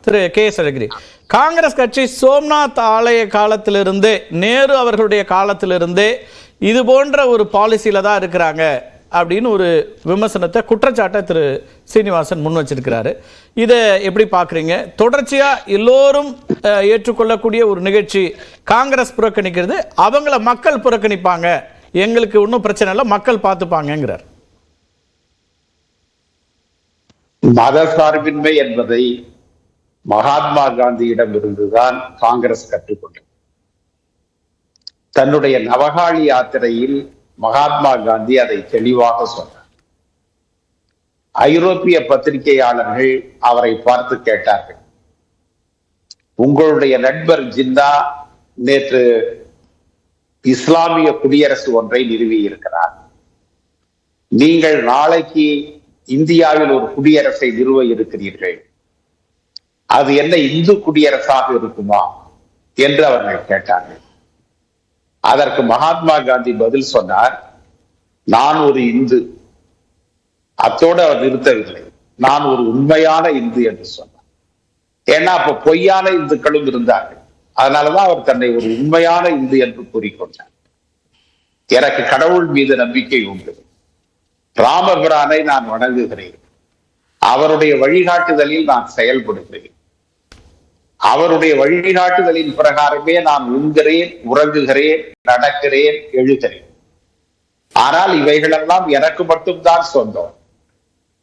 திரு K S அழகிரி, காங்கிரஸ் கட்சி சோம்நாத் ஆலய காலத்திலிருந்தே, நேரு அவர்களுடைய காலத்திலிருந்தே இது போன்ற ஒரு பாலிசியில தான் இருக்கிறாங்க அப்படின்னு ஒரு விமர்சனத்தை, குற்றச்சாட்டை திரு சீனிவாசன் முன் வச்சிருக்கிறாரு. இதை எப்படி பார்க்குறீங்க? தொடர்ச்சியா எல்லோரும் ஏற்றுக்கொள்ளக்கூடிய ஒரு நிகழ்ச்சி காங்கிரஸ் புறக்கணிக்கிறது, அவங்கள மக்கள் புறக்கணிப்பாங்க, எங்களுக்கு ஒன்றும் பிரச்சனை இல்லை, மக்கள் பார்த்துப்பாங்கிறார். மதசார்பின்மை என்பதை மகாத்மா காந்தியிடம் இருந்துதான் காங்கிரஸ் கற்றுக்கொண்டது. தன்னுடைய நவகாளி யாத்திரையில் மகாத்மா காந்தி அதை தெளிவாக சொன்னார். ஐரோப்பிய பத்திரிகையாளர்கள் அவரை பார்த்து கேட்டார்கள், உங்களுடைய நண்பர் ஜின்னா நேற்று இஸ்லாமிய குடியரசு ஒன்றை நிறுவி இருக்கிறார், நீங்கள் நாளைக்கு இந்தியாவில் ஒரு குடியரசை நிறுவ இருக்கிறீர்கள், அது என்ன இந்து குடியரசாக இருக்குமா என்று அவர்கள் கேட்டார்கள். அதற்கு மகாத்மா காந்தி பதில் சொன்னார், நான் ஒரு இந்து. அத்தோடு அவர் நிறுத்தவில்லை, நான் ஒரு உண்மையான இந்து என்று சொன்னார். ஏன்னா அப்ப பொய்யான இந்துக்களும் இருந்தார்கள். அதனாலதான் அவர் தன்னை ஒரு உண்மையான இந்து என்று கூறிக்கொண்டார். எனக்கு கடவுள் மீது நம்பிக்கை உண்டு, ராமபிரானை நான் வணங்குகிறேன், அவருடைய வழிகாட்டுதலில் நான் செயல்படுகிறேன், அவருடைய வழிகாட்டுதலின் பிரகாரமே நான் உண்கிறேன், உறங்குகிறேன், நடக்கிறேன், எழுகிறேன். ஆனால் இவைகளெல்லாம் எனக்கு மட்டும்தான் சொந்தம்.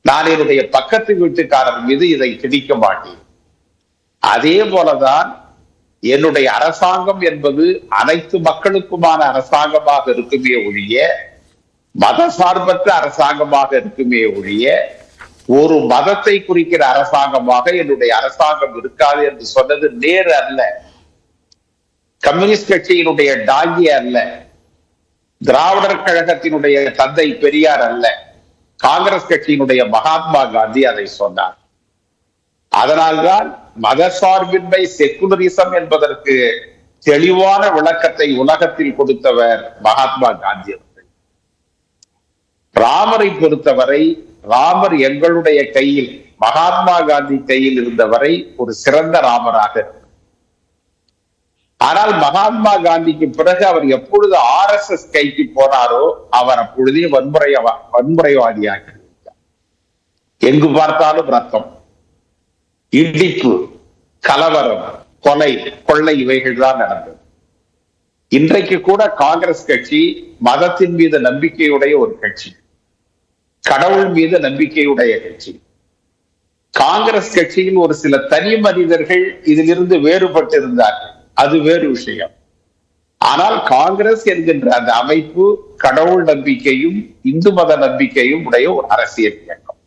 நான் என்னுடைய பக்கத்து வீட்டுக்காரர் மீது இதை திணிக்க மாட்டேன். அதே போலதான் என்னுடைய அரசாங்கம் என்பது அனைத்து மக்களுக்குமான அரசாங்கமாக இருக்குமே ஒழிய, மத சார்பற்ற அரசாங்கமாக இருக்குமே ஒழிய, ஒரு மதத்தை குறிக்கிற அரசாங்கமாக என்னுடைய அரசாங்கம் இருக்காது என்று சொன்னது நேரு அல்ல, கம்யூனிஸ்ட் கட்சியினுடைய டாங்கி அல்ல, திராவிடர் கழகத்தினுடைய தந்தை பெரியார் அல்ல, காங்கிரஸ் கட்சியினுடைய மகாத்மா காந்தி அதை சொன்னார். அதனால்தான் மதசார்பின்மை, செக்குலரிசம் என்பதற்கு தெளிவான விளக்கத்தை உலகத்தில் கொடுத்தவர் மகாத்மா காந்தி அவர்கள். ராமரை பொறுத்தவரை, ராமர் எங்களுடைய கையில், மகாத்மா காந்தி கையில் இருந்தவரை ஒரு சிறந்த ராமராக இருந்தார். ஆனால் மகாத்மா காந்திக்கு பிறகு அவர் எப்பொழுது RSS கைக்கு போனாரோ அவர் அப்பொழுதே வன்முறைவாதியாக இருந்தார். எங்கு பார்த்தாலும் ரத்தம், இடிப்பு, கலவரம், கொலை, கொள்ளை, இவைகள் தான் நடந்தது. இன்றைக்கு கூட காங்கிரஸ் கட்சி மதத்தின் மீது நம்பிக்கையுடைய ஒரு கட்சி, கடவுள் மீது நம்பிக்கையுடைய கட்சி. காங்கிரஸ் கட்சியில் ஒரு சில தனி மனிதர்கள் இதிலிருந்து வேறுபட்டு இருந்தார்கள், அது வேறு விஷயம். ஆனால் காங்கிரஸ் என்கின்ற அந்த அமைப்பு கடவுள் நம்பிக்கையும் இந்து மத நம்பிக்கையும் உடைய ஒரு அரசியல் இயக்கம்.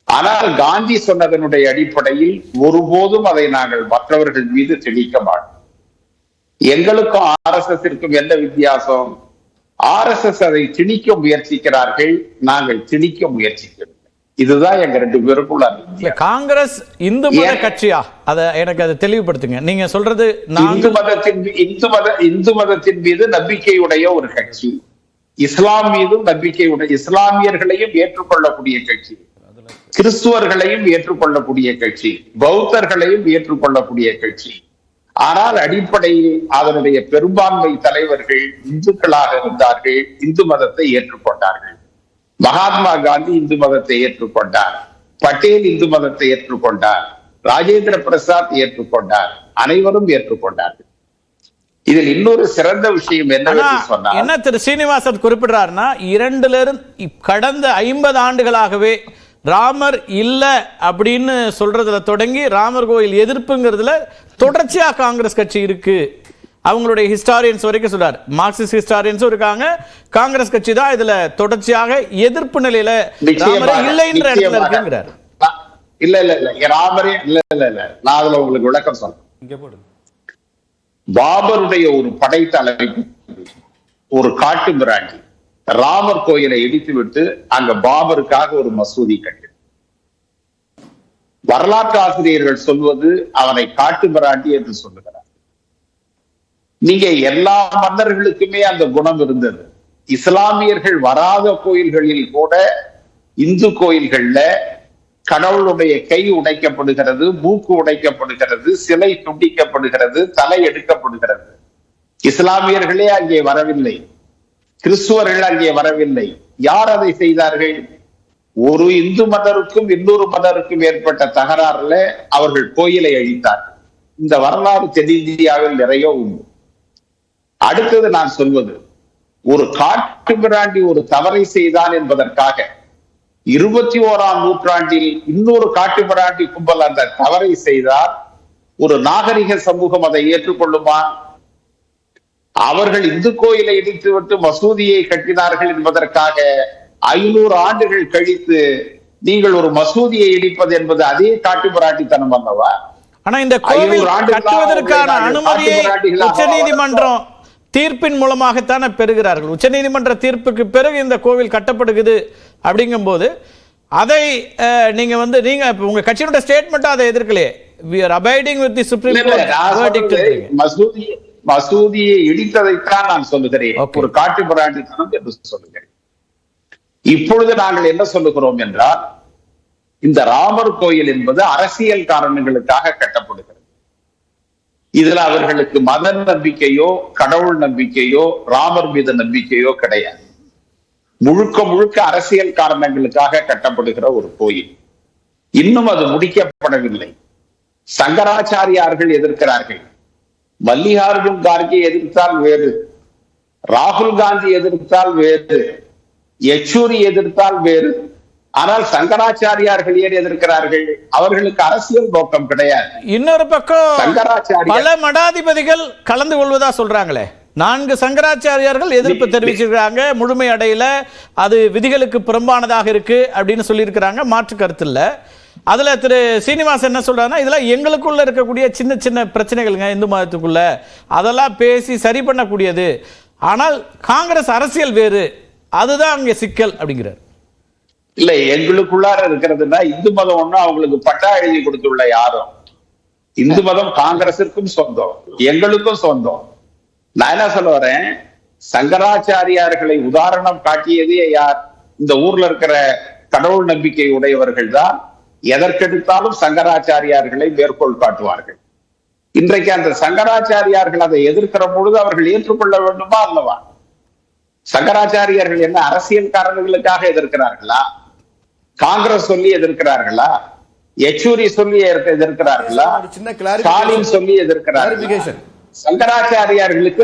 ஆனால் காந்தி சொன்னதனுடைய அடிப்படையில் ஒருபோதும் அதை நாங்கள் மற்றவர்கள் மீது திணிக்க மாட்டோம். எங்களுக்கும் RSSற்கும் என்ன வித்தியாசம்? RSS அதை திணிக்க முயற்சிக்கிறார்கள், நாங்கள் திணிக்க முயற்சிக்கிறோம். இதுதான் எங்க ரெண்டு பேருக்குள்ள. காங்கிரஸ் இந்து மத கட்சியா? அத எனக்கு அதை தெளிவுபடுத்துங்க. நீங்க சொல்றது இந்து மதத்தின் மீது நம்பிக்கையுடைய ஒரு கட்சி, இஸ்லாம் மீதும் நம்பிக்கையுடைய, இஸ்லாமியர்களையும் ஏற்றுக்கொள்ளக்கூடிய கட்சி, கிறிஸ்துவர்களையும் ஏற்றுக்கொள்ளக்கூடிய கட்சி, பௌத்தர்களையும் ஏற்றுக்கொள்ளக்கூடிய கட்சி. ஆனால் அடிப்படையில் அதனுடைய பெரும்பான்மை தலைவர்கள் இந்துக்களாக இருந்தார்கள், இந்து மதத்தை ஏற்றுக்கொண்டார்கள். மகாத்மா காந்தி இந்து மதத்தை ஏற்றுக்கொண்டார், பட்டேல் இந்து மதத்தை ஏற்றுக்கொண்டார், ராஜேந்திர பிரசாத் ஏற்றுக்கொண்டார், அனைவரும் ஏற்றுக்கொண்டார்கள். இதில் இன்னொரு சிறந்த விஷயம் என்ன திரு சீனிவாசன் குறிப்பிடுறாருன்னா, கடந்த 50 ஆண்டுகளாகவே ராமர் இல்ல அப்படின்னு சொல்றதுல தொடங்கி ராமர் கோயில் எதிர்ப்புங்கிறதுல தொடர்ச்சியா காங்கிரஸ் கட்சி இருக்கு. அவங்களுடைய ஹிஸ்டாரியன்ஸ் வரைக்கும் சொல்றாரு, மார்க்சிஸ்ட் ஹிஸ்டாரியன்ஸும் இருக்காங்க, காங்கிரஸ் கட்சி தான் இதுல தொடர்ச்சியாக எதிர்ப்பு நிலையில ராமரே இல்லைன்ற இடத்துல இருக்குங்கிறார். இல்ல இல்ல இல்ல ராமரே இல்ல நான் அதுல உங்களுக்கு விளக்கம் சொல்றேன். பாபருடைய ஒரு படைத்தலைமை, ஒரு காட்டு மிராண்டி ராமர் கோயிலை இடித்து விட்டு அங்க பாபருக்காக ஒரு மசூதி கட்டு. வரலாற்று ஆசிரியர்கள் சொல்வது அவனை காட்டு மிராண்டி என்று சொல்லுகிறார். நீங்க எல்லா மன்னர்களுக்குமே அந்த குணம் இருந்தது. இஸ்லாமியர்கள் வராத கோயில்களில் கூட இந்து கோயில்கள்ல கடவுளுடைய கை உடைக்கப்படுகிறது, மூக்கு உடைக்கப்படுகிறது, சிலை துண்டிக்கப்படுகிறது, தலை எடுக்கப்படுகிறது. இஸ்லாமியர்களே அங்கே வரவில்லை, கிறிஸ்துவர்கள் அங்கே வரவில்லை. யார் அதை செய்தார்கள்? ஒரு இந்து மதருக்கும் இன்னொரு மதருக்கும் ஏற்பட்ட தகராறுல அவர்கள் கோயிலை அழித்தார்கள். இந்த வரலாறு தென்னிந்தியாவில் நிறைய உண்டு. அடுத்தது நான் சொல்வது, ஒரு காட்டு மிராண்டி ஒரு தவறை செய்தான் என்பதற்காக 21ஆம் நூற்றாண்டில் இன்னொரு காட்டு மிராண்டி கும்பல் அந்த தவறை செய்தால் ஒரு நாகரிக சமூகம் அதை ஏற்றுக்கொள்ளுமா? அவர்கள் இந்து கோயிலை இடித்துவிட்டு மசூதியை கட்டினார்கள் என்பதற்காக 500 ஆண்டுகள் கழித்து நீங்கள் ஒரு மசூதியை இடிப்பது என்பது அதே காட்டு மிராண்டித்தனம் அல்லவா? ஆனா இந்த கோவில் கட்டுவதற்கான அனுமதியை உச்சநீதிமன்றம் தீர்ப்பின் மூலமாகத்தானே பெறுகிறார்கள். உச்சநீதிமன்ற தீர்ப்புக்கு பிறகு இந்த கோவில் கட்டப்படுகிறது அப்படிங்கும் போது அதை நீங்க உங்க கட்சியோட ஸ்டேட்மெண்ட் அதை எதிர்க்கலையே. We are abiding with the Supreme Court verdict. மசூதியை இடித்ததைத்தான் நான் சொல்லுகிறேன், ஒரு காட்டு மிராண்டித்தனம் என்று சொல்லுகிறேன். இப்பொழுது நாங்கள் என்ன சொல்லுகிறோம் என்றால், இந்த ராமர் கோயில் என்பது அரசியல் காரணங்களுக்காக கட்டப்படுகிறது. இதுல அவர்களுக்கு மத நம்பிக்கையோ கடவுள் நம்பிக்கையோ ராமர் மீது நம்பிக்கையோ கிடையாது. முழுக்க முழுக்க அரசியல் காரணங்களுக்காக கட்டப்படுகிற ஒரு கோயில். இன்னும் அது முடிக்கப்படவில்லை. சங்கராச்சாரியார்கள் எதிர்க்கிறார்கள். மல்லிகார்ஜுன் கார்கே எதிர்த்தால் வேறு, ராகுல் காந்தி எதிர்த்தால் வேறு, யெச்சூரி எதிர்த்தால் வேறு. ஆனால் சங்கராச்சாரியார்கள் ஏன் எதிர்க்கிறார்கள்? அவர்களுக்கு அரசியல் நோக்கம் கிடையாது. இன்னொரு பக்கம் பல மடாதிபதிகள் கலந்து கொள்வதா சொல்றாங்களே. 4 சங்கராச்சாரியார்கள் எதிர்ப்பு தெரிவிச்சிருக்காங்க. முழுமை அடையில, அது விதிகளுக்கு புறம்பானதாக இருக்கு அப்படின்னு சொல்லி இருக்கிறாங்க. மாற்று கருத்து இல்ல. அதுல திரு சீனிவாசன் என்ன சொல்றாருன்னா, இதெல்லாம் எங்களுக்குள்ள இருக்கக்கூடிய சின்ன சின்ன பிரச்சனைகள்ங்க, இந்து மதத்துக்குள்ள அதெல்லாம் பேசி சரி பண்ணக்கூடியது. ஆனால் காங்கிரஸ் அரசியல் வேறு, அதுதான் அங்கே சிக்கல் அப்படிங்கிறார். இல்ல, எங்களுக்குள்ளார இருக்கிறதுனா இந்து மதம் ஒண்ணும் அவங்களுக்கு பட்டா எழுதி கொடுத்துள்ள யாரும். இந்து மதம் காங்கிரசிற்கும் சொந்தம், எங்களுக்கும் சொந்தம். நான் என்ன சொல்ல வரேன், சங்கராச்சாரியார்களை உதாரணம் காட்டியதே யார்? இந்த ஊர்ல இருக்கிற கடவுள் நம்பிக்கை உடையவர்கள் தான் எதற்கெடுத்தாலும் சங்கராச்சாரியார்களை மேற்கோள் காட்டுவார்கள். இன்றைக்கு அந்த சங்கராச்சாரியார்கள் அதை எதிர்க்கிற பொழுது அவர்கள் ஏற்றுக்கொள்ள வேண்டுமா அல்லவா? சங்கராச்சாரியார்கள் என்ன அரசியல் காரணங்களுக்காக எதிர்க்கிறார்களா? காங்கிரஸ் சொல்லி எதிர்க்கிறார்களா? யெச்சூரி சொல்லி எதிர்க்கிறார்களா? ஸ்டாலின் சொல்லி எதிர்க்கிறார்களா? சங்கராச்சாரியார்களுக்கு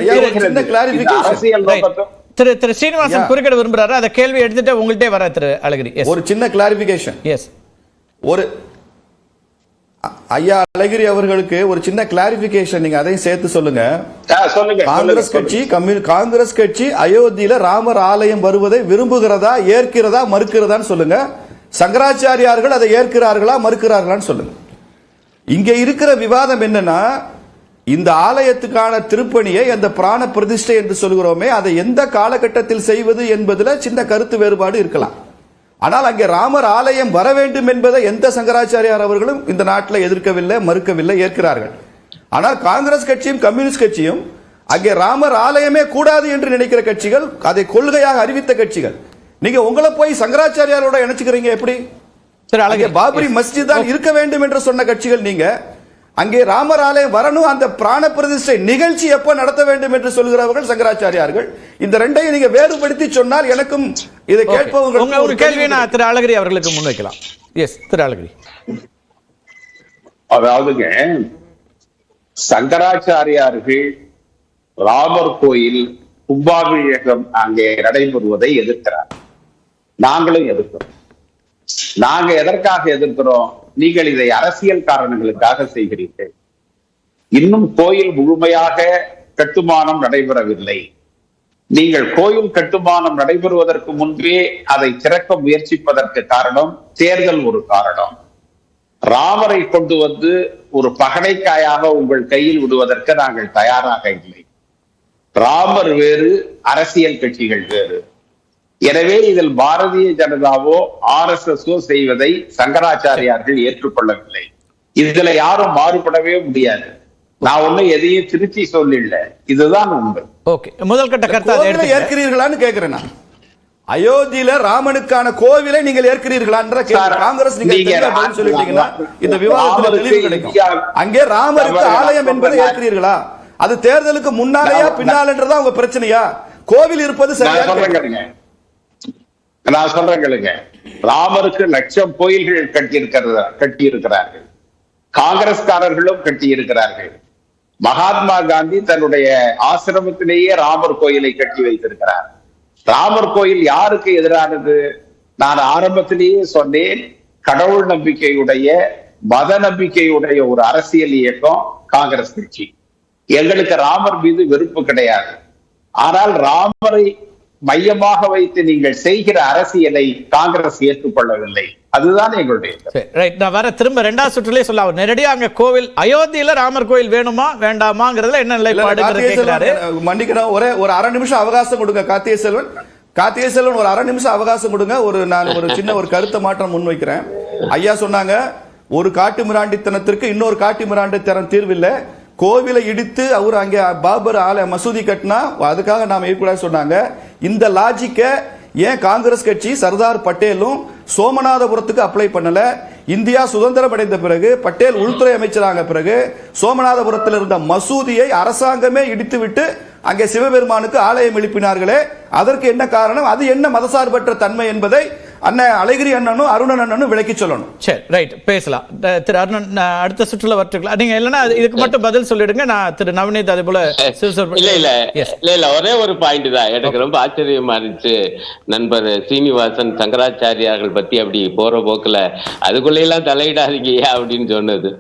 அரசியல் திரு ஸ்ரீனிவாசன் குறுக்கிட விரும்புறாரு. அந்த கேள்வி எடுத்துட்டு உங்கள்கிட்ட வர திரு அழகிரி. ஒரு சின்ன கிளாரிபிகேஷன். எஸ், ஒரு ஐயா அழகிரி அவர்களுக்கு ஒரு சின்ன கிளாரிபிகேஷன், நீங்க அதையும் சேர்த்து சொல்லுங்க. காங்கிரஸ் கட்சி அயோத்தியில ராமர் ஆலயம் வருவதை விரும்புகிறதா, ஏற்கிறதா, மறுக்கிறதான்னு சொல்லுங்க. சங்கராச்சாரியார்கள் அதை ஏற்கிறார்களா, மறுக்கிறார்களான்னு சொல்லுங்க. இங்க இருக்கிற விவாதம் என்னன்னா, இந்த ஆலயத்துக்கான திருப்பணியை, அந்த பிராண பிரதிஷ்டை என்று சொல்கிறோமே, அதை எந்த காலகட்டத்தில் செய்வது என்பதுல சின்ன கருத்து வேறுபாடு இருக்கலாம். ஆனால் அங்கே ராமர் ஆலயம் வர வேண்டும் என்பதை எந்த சங்கராச்சாரியார் அவர்களும் இந்த நாட்டில் எதிர்க்கவில்லை, மறுக்கவில்லை, ஏற்கிறார்கள். ஆனால் காங்கிரஸ் கட்சியும் கம்யூனிஸ்ட் கட்சியும் அங்கே ராமர் ஆலயமே கூடாது என்று நினைக்கிற கட்சிகள், அதை கொள்கையாக அறிவித்த கட்சிகள். நீங்க உங்களை போய் சங்கராச்சாரியாரோட இணைச்சுக்கிறீங்க எப்படி? பாபரி மஸ்ஜித் தான் இருக்க வேண்டும் என்று சொன்ன கட்சிகள் நீங்க. அங்கே ராமர் ஆலயம் வரணும், அந்த பிராண பிரதிஷ்டை நிகழ்ச்சி எப்ப நடத்த வேண்டும் என்று சொல்கிறவர்கள் சங்கராச்சாரியார்கள். இந்த ரெண்டையும் நீங்க வேறுபடுத்தி சொன்னால் எனக்கும் இதை கேட்பவங்க ஒரு கேள்வியை நான் திரு அழகிரி அவர்களுக்கு முன்வைக்கலாம். எஸ், திரு அழகிரி. அதாவதுங்க, சங்கராச்சாரியார்கள் ராமர் கோயில் கும்பாபிஷேகம் அங்கே நடைபெறுவதை எதிர்க்கிறார். நாங்களும் எதிர்க்கிறோம். நாங்க எதற்காக எதிர்க்கிறோம்? நீங்கள் இதை அரசியல் காரணங்களுக்காக செய்கிறீர்கள். இன்னும் கோயில் முழுமையாக கட்டுமானம் நடைபெறவில்லை. நீங்கள் கோயில் கட்டுமானம் நடைபெறுவதற்கு முன்பே அதை திறக்க முயற்சிப்பதற்கு காரணம் தேர்தல் ஒரு காரணம். ராமரை கொண்டு வந்து ஒரு பகடைக்காயாக உங்கள் கையில் விடுவதற்கு நாங்கள் தயாராக இல்லை. ராமர் வேறு, அரசியல் கட்சிகள் வேறு. எனவே இதில் பாரதிய ஜனதாவோ RSSஓ செய்வதை சங்கராச்சாரியார்கள் ஏற்றுக்கொள்ளவில்லை. இதுல யாரும் மாறுபடவே முடியாது. நான் ஒண்ணு எதையும் திருச்சி சொல்லல, இதுதான் உண்மை. ஓகே, முதல் கட்ட கருத்து ஏற்கிறீர்களான்னு கேட்கிறேன். அயோத்தியில ராமனுக்கான கோவிலை நீங்கள் ஏற்கிறீர்களா என்ற கேள்வி காங்கிரஸ் நீங்கள் சொல்லிட்டீங்கன்னா இந்த விவாதத்தில் தெளிவு கிடைக்கும். அங்கே ராமருக்கு ஆலயம் என்பதை ஏற்கிறீர்களா? அது தேர்தலுக்கு முன்னாலேயா பின்னாலன்றதா உங்க பிரச்சனையா? கோவில் இருப்பது சரியா? நான் சொல்றேங்க, ராமருக்கு லட்சம் கோயில்கள் கட்டி இருக்கிறார்கள். காங்கிரஸ்காரர்களும் கட்டி இருக்கிறார்கள். மகாத்மா காந்தி தன்னுடைய ஆசிரமத்திலேயே ராமர் கோயிலை கட்டி வைத்திருக்கிறார். ராமர் கோயில் யாருக்கு எதிரானது? நான் ஆரம்பத்திலேயே சொன்னேன், கடவுள் நம்பிக்கையுடைய மத நம்பிக்கையுடைய ஒரு அரசியல் இயக்கம் காங்கிரஸ் கட்சி. எங்களுக்கு ராமர் மீது வெறுப்பு கிடையாது. ஆனால் ராமரை மையமாக வைத்து நீங்கள் செய்கிற அரசியலை காங்கிரஸ் ஏற்றுக்கொள்ளவில்லை. அதுதான் எங்களுடைய. நான் வர திரும்ப இரண்டாவது சுற்றுலயே சொல்ல நேரடியாக அங்க கோவில் அயோத்தியில ராமர் கோயில் வேணுமா வேண்டாமாங்கிறதுல என்ன நிலைப்பாடு? மன்னிக்கணும், ஒரு அரை நிமிஷம் அவகாசம் கொடுங்க கார்த்திகை செல்வன், ஒரு அரை நிமிஷம் அவகாசம் கொடுங்க. நான் ஒரு சின்ன ஒரு கருத்து மாற்றம் முன்வைக்கிறேன். ஐயா சொன்னாங்க, ஒரு காட்டு மிராண்டித்தனத்திற்கு இன்னொரு காட்டு மிராண்டித்தனம் தீர்வில்லை. கோவிலை இடித்து அவர் அங்கே பாபர் ஆலய மசூதி கட்டினா அதுக்காக நாம இருக்கக்கூடாது சொன்னாங்க. இந்த லாஜிக்க ஏன் காங்கிரஸ் கட்சி சர்தார் பட்டேலும் சோமநாதபுரத்துக்கு அப்ளை பண்ணல? இந்தியா சுதந்திரம் அடைந்த பிறகு பட்டேல் உள்துறை அமைச்சராக பிறகு சோமநாதபுரத்தில் இருந்த மசூதியை அரசாங்கமே இடித்துவிட்டு அங்கே சிவபெருமானுக்கு ஆலயம் எழுப்பினார்களே, அதற்கு என்ன காரணம்? அது என்ன மதசார்பற்ற தன்மை என்பதை அண்ணன் அழகிரி அண்ணனும் அருணன் அண்ணனும் விளக்கி சொல்லணும். சரி, ரைட், பேசலாம். திரு அருணன் அடுத்த சுற்றுல வரட்டுங்களா? நீங்க இல்லைன்னா இதுக்கு மட்டும் பதில் சொல்லிடுங்க. நான் திரு நவநீத் அதே போல இல்ல ஒரே ஒரு பாயிண்ட் தான் எனக்கு ரொம்ப ஆச்சரியமா இருந்துச்சு. நண்பர் சீனிவாசன் சங்கராச்சாரியார்கள் பத்தி அப்படி போற போக்குல அதுக்குள்ள எல்லாம் தலையிடாதீங்க அப்படின்னு சொன்னது.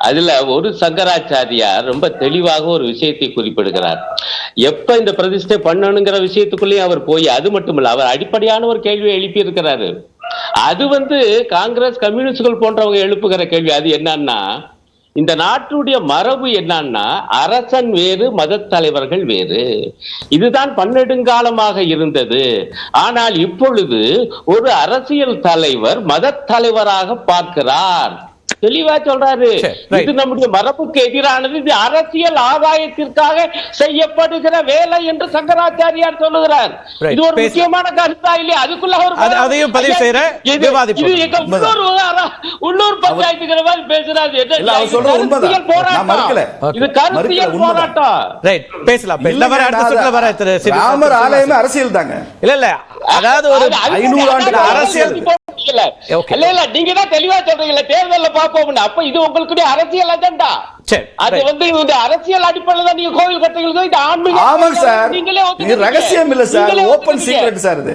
அதுல ஒரு சங்கராச்சாரியார் ரொம்ப தெளிவாக ஒரு விஷயத்தை குறிப்பிடுகிறார். எப்ப இந்த பிரதிஷ்டை பண்ணணுங்கிற விஷயத்துக்குள்ளேயும் அவர் போய், அது மட்டுமல்ல, அவர் அடிப்படையான ஒரு கேள்வியை எழுப்பி இருக்கிறாரு. அது காங்கிரஸ் கம்யூனிஸ்டுகள் போன்றவங்க எழுப்புகிற கேள்வி. அது என்னன்னா, இந்த நாட்டுடைய மரபு என்னன்னா, அரசன் வேறு மத தலைவர்கள் வேறு. இதுதான் பன்னெடுங்காலமாக இருந்தது. ஆனால் இப்பொழுது ஒரு அரசியல் தலைவர் மத தலைவராக பார்க்கிறார். தெளிவா சொல்றாரு, இது நம்முடைய மரபுக்கு எதிரானது, இது அரசியல் ஆதாயத்திற்காக செய்யப்படுகிற வேலை என்று சங்கராச்சாரியார் சொல்லுகிறார். இது ஒரு முக்கியமான கருத்தா இல்லையா? அதுக்குள்ள அதையும் பதிவு செய்யற உள்ளூர் பஞ்சாயத்துக்கிற மாதிரி பேசுறாரு. இது கருத்தியல் போராட்டம். பேசலாம். ராமர் ஆலயமே அரசியல் தாங்க. இல்ல இல்ல, அதாவது ஒரு 500 ஆண்டு அரசியல் நீங்க தான் தெளிவா சொல்றீங்க, தேர்தல்ல பாப்போம். அப்ப இது உங்களுக்கு அரசியல் அஜெண்டா. அது இந்த அரசியல் அடிப்படையில் தான் நீங்க கோவில் கட்டுறீங்க. இது ஆன்மீக. ஆமாம் சார், இது ரகசியம் இல்ல சார், ஓபன் சீக்ரெட் சார் இது.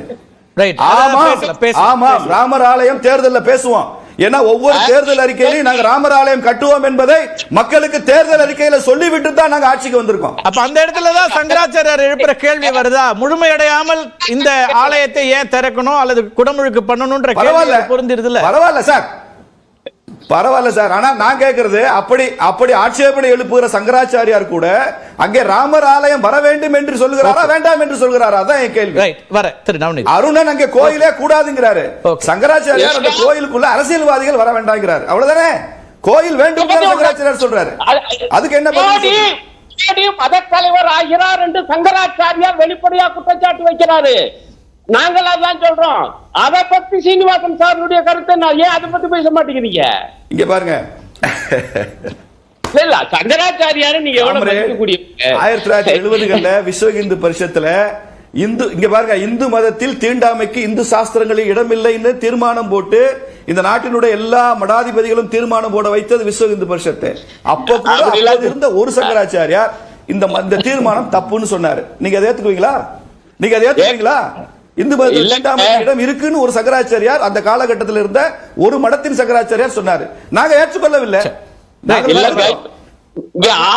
ஆமா, ராமர் ஆலயம் தேர்தல்ல பேசுவோம். ஏன்னா ஒவ்வொரு தேர்தல் அறிக்கையிலையும் நாங்க ராமர் ஆலயம் கட்டுவோம் என்பதை மக்களுக்கு தேர்தல் அறிக்கையில சொல்லிவிட்டு தான் நாங்க ஆட்சிக்கு வந்திருக்கோம். அப்ப அந்த இடத்துலதான் சங்கராச்சாரியார் எழுப்புற கேள்வி வருதா? முழுமையடையாமல் இந்த ஆலயத்தை ஏன் திறக்கணும் அல்லது குடமுழுக்கு பண்ணணும்ன்ற கேள்வி பொருந்திருது இல்ல? பரவாயில்ல சார், ஆனா நான் கேட்கிறது, அப்படி ஆட்சேபனை எழுப்புகிற சங்கராச்சாரியார் கூட அங்கே ராமர் ஆலயம் வர வேண்டும் என்று சொல்லுகிறாரா வேண்டாம் என்று சொல்லுகிறாரா? அதான் என் கேள்வி. அருணன் அங்கே கோயிலே கூடாதுங்கிறாரு, சங்கராச்சாரியார் அந்த கோயிலுக்குள்ள அரசியல்வாதிகள் வர வேண்டாம்ங்கிறாரு. அவ்வளவுதானே? கோயில் வேண்டும் சங்கராச்சாரியார் சொல்றாரு. அதுக்கு என்ன மத தலைவர் ஆகிறார் என்று சங்கராச்சாரியார் வெளிப்படையா குற்றச்சாட்டு வைக்கிறாரு. நாங்கள் அதான் சொல்றோம். அதை பத்தி சீனிவாசன் சாருடைய கருத்தை ஏன் அதை பத்தி பேச மாட்டேங்கிறீங்க? இங்க பாருங்க, சங்கராச்சாரியாரு நீங்க 1970கள்ல விஸ்வ இந்து பரிஷத்துல இங்க பாருங்க, இந்து மதத்தில் தீண்டாமைக்கு இந்து சாஸ்திரங்களில் இடமில்லைன்னு தீர்மானம் போட்டு இந்த நாட்டினுடைய எல்லா மடாதிபதிகளும் தீர்மானம் போட வைத்தது விஸ்வ இந்து பரிஷத்து. அப்ப கூட இருந்த ஒரு சங்கராச்சாரியார் இந்த தீர்மானம் தப்புன்னு சொன்னாரு. நீங்க அதை ஏத்துக்குவீங்களா? இந்து மதத்தில் இடம் இருக்குன்னு ஒரு சங்கராச்சாரியார் அந்த காலகட்டத்தில் இருந்த ஒரு மடத்தின் சங்கராச்சாரியார் சொன்னாரு. நாங்க ஏற்றுக்கொள்ளவில்லை.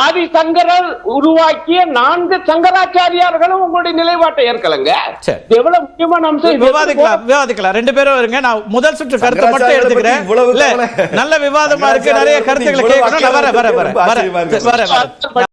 ஆதி சங்கரர் உருவாக்கிய 4 சங்கராச்சாரியார்களும் உங்களுடைய நிலைப்பாட்டை ஏற்கலங்க. எவ்வளவு முக்கியமான அம்சம். விவாதிக்கலாம் 2 பேரும் வருங்க. நான் முதல் சுற்று கருத்தை மட்டும் எடுத்துக்கிறேன். நல்ல விவாதமா இருக்கு, நிறைய கருத்துக்களை கேட்கணும். வர